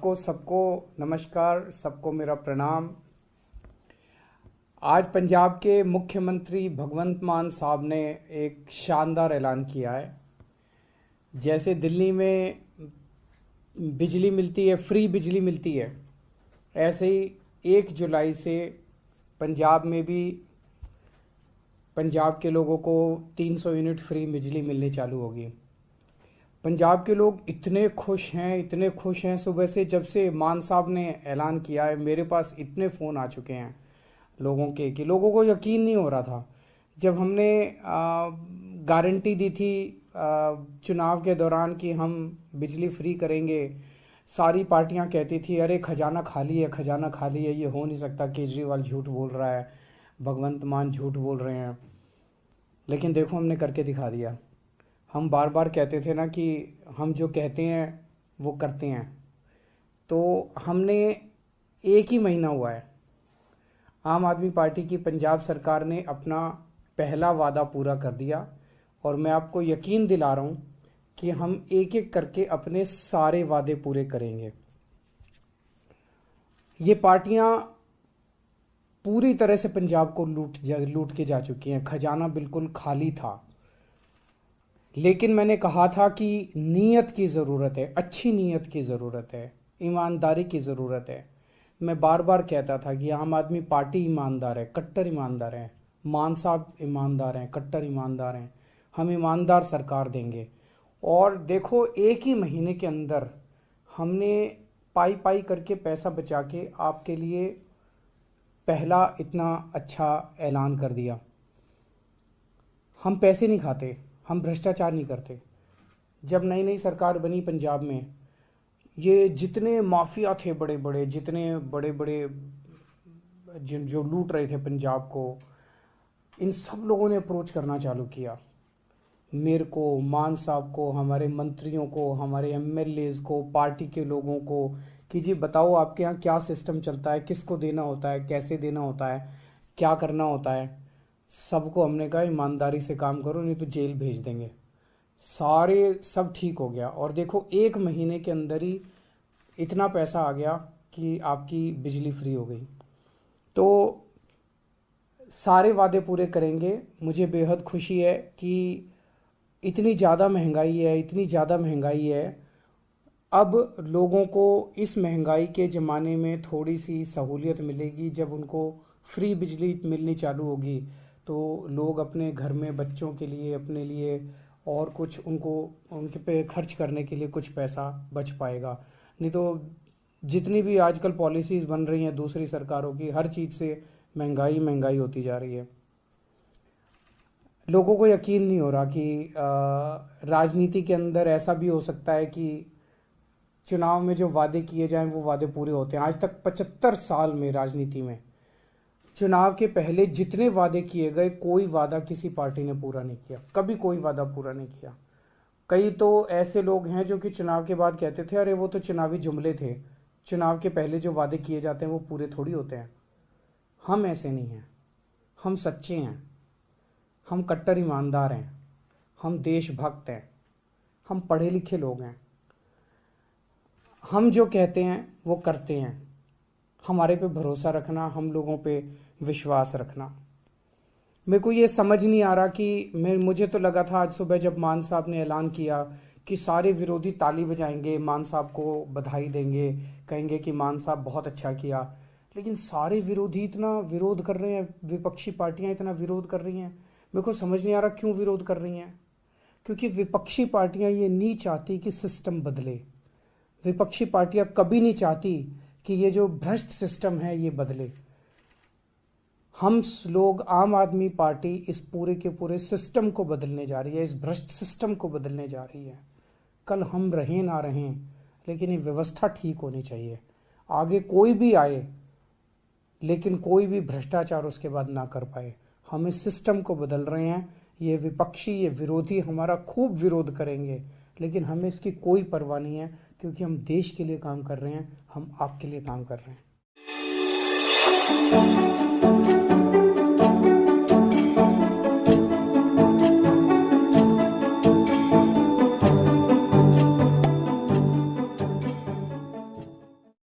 सबको नमस्कार, सबको मेरा प्रणाम। आज पंजाब के मुख्यमंत्री भगवंत मान साहब ने एक शानदार ऐलान किया है। जैसे दिल्ली में बिजली मिलती है, फ्री बिजली मिलती है, ऐसे ही 1 जुलाई से पंजाब में भी पंजाब के लोगों को 300 यूनिट फ्री बिजली मिलनी चालू होगी। पंजाब के लोग इतने खुश हैं, सुबह से जब से मान साहब ने ऐलान किया है मेरे पास इतने फ़ोन आ चुके हैं लोगों के कि लोगों को यकीन नहीं हो रहा था। जब हमने गारंटी दी थी चुनाव के दौरान कि हम बिजली फ्री करेंगे, सारी पार्टियां कहती थी अरे खजाना खाली है, खजाना खाली है, ये हो नहीं सकता, केजरीवाल झूठ बोल रहा है, भगवंत मान झूठ बोल रहे हैं। लेकिन देखो हमने करके दिखा दिया। हम बार बार कहते थे ना कि हम जो कहते हैं वो करते हैं। तो हमने 1 ही महीना हुआ है, आम आदमी पार्टी की पंजाब सरकार ने अपना पहला वादा पूरा कर दिया और मैं आपको यकीन दिला रहा हूँ कि हम एक एक करके अपने सारे वादे पूरे करेंगे। ये पार्टियां पूरी तरह से पंजाब को लूट के जा चुकी हैं। खजाना बिल्कुल खाली था, लेकिन मैंने कहा था कि नीयत की ज़रूरत है, अच्छी नीयत की ज़रूरत है, ईमानदारी की ज़रूरत है। मैं बार बार कहता था कि आम आदमी पार्टी ईमानदार है, कट्टर ईमानदार है, मान साहब ईमानदार हैं, कट्टर ईमानदार हैं, हम ईमानदार सरकार देंगे। और देखो 1 ही महीने के अंदर हमने पाई पाई करके पैसा बचा के आपके लिए पहला इतना अच्छा ऐलान कर दिया। हम पैसे नहीं खाते, हम भ्रष्टाचार नहीं करते। जब नई नई सरकार बनी पंजाब में, ये जितने माफिया थे बड़े बड़े, जितने बड़े बड़े जो लूट रहे थे पंजाब को, इन सब लोगों ने अप्रोच करना चालू किया मेरे को, मान साहब को, हमारे मंत्रियों को, हमारे एमएलएज को, पार्टी के लोगों को कि जी बताओ आपके यहाँ क्या सिस्टम चलता है, किसको देना होता है, कैसे देना होता है, क्या करना होता है। सबको हमने कहा ईमानदारी से काम करो नहीं तो जेल भेज देंगे। सारे सब ठीक हो गया और देखो 1 महीने के अंदर ही इतना पैसा आ गया कि आपकी बिजली फ्री हो गई। तो सारे वादे पूरे करेंगे। मुझे बेहद खुशी है कि इतनी ज़्यादा महंगाई है, अब लोगों को इस महंगाई के ज़माने में थोड़ी सी सहूलियत मिलेगी। जब उनको फ्री बिजली मिलनी चालू होगी तो लोग अपने घर में बच्चों के लिए, अपने लिए और कुछ उनके पे खर्च करने के लिए कुछ पैसा बच पाएगा। नहीं तो जितनी भी आजकल पॉलिसीज़ बन रही हैं दूसरी सरकारों की, हर चीज़ से महंगाई होती जा रही है। लोगों को यकीन नहीं हो रहा कि राजनीति के अंदर ऐसा भी हो सकता है कि चुनाव में जो वादे किए जाएं वो वादे पूरे होते हैं। आज तक 75 साल में राजनीति में चुनाव के पहले जितने वादे किए गए, कोई वादा किसी पार्टी ने पूरा नहीं किया, कभी कोई वादा पूरा नहीं किया। कई तो ऐसे लोग हैं जो कि चुनाव के बाद कहते थे अरे वो तो चुनावी जुमले थे, चुनाव के पहले जो वादे किए जाते हैं वो पूरे थोड़ी होते हैं। हम ऐसे नहीं हैं, हम सच्चे हैं, हम कट्टर ईमानदार हैं, हम देशभक्त हैं, हम पढ़े लिखे लोग हैं। हम जो कहते हैं वो करते हैं। हमारे पे भरोसा रखना, हम लोगों पे विश्वास रखना। मेरे को ये समझ नहीं आ रहा कि मुझे तो लगा था आज सुबह जब मान साहब ने ऐलान किया कि सारे विरोधी ताली बजाएंगे, मान साहब को बधाई देंगे, कहेंगे कि मान साहब बहुत अच्छा किया। लेकिन सारे विरोधी इतना विरोध कर रहे हैं, विपक्षी पार्टियां इतना विरोध कर रही हैं। मेरे को समझ नहीं आ रहा क्यों विरोध कर रही हैं। क्योंकि विपक्षी पार्टियां ये नहीं चाहती कि सिस्टम बदले। विपक्षी पार्टियां कभी नहीं चाहती कि ये जो भ्रष्ट सिस्टम है ये बदले। हम लोग, आम आदमी पार्टी इस पूरे के पूरे सिस्टम को बदलने जा रही है, इस भ्रष्ट सिस्टम को बदलने जा रही है। कल हम रहें ना रहें, लेकिन ये व्यवस्था ठीक होनी चाहिए। आगे कोई भी आए लेकिन कोई भी भ्रष्टाचार उसके बाद ना कर पाए। हम इस सिस्टम को बदल रहे हैं। ये विपक्षी, ये विरोधी हमारा खूब विरोध करेंगे, लेकिन हमें इसकी कोई परवाह नहीं है, क्योंकि हम देश के लिए काम कर रहे हैं, हम आपके लिए काम कर रहे हैं।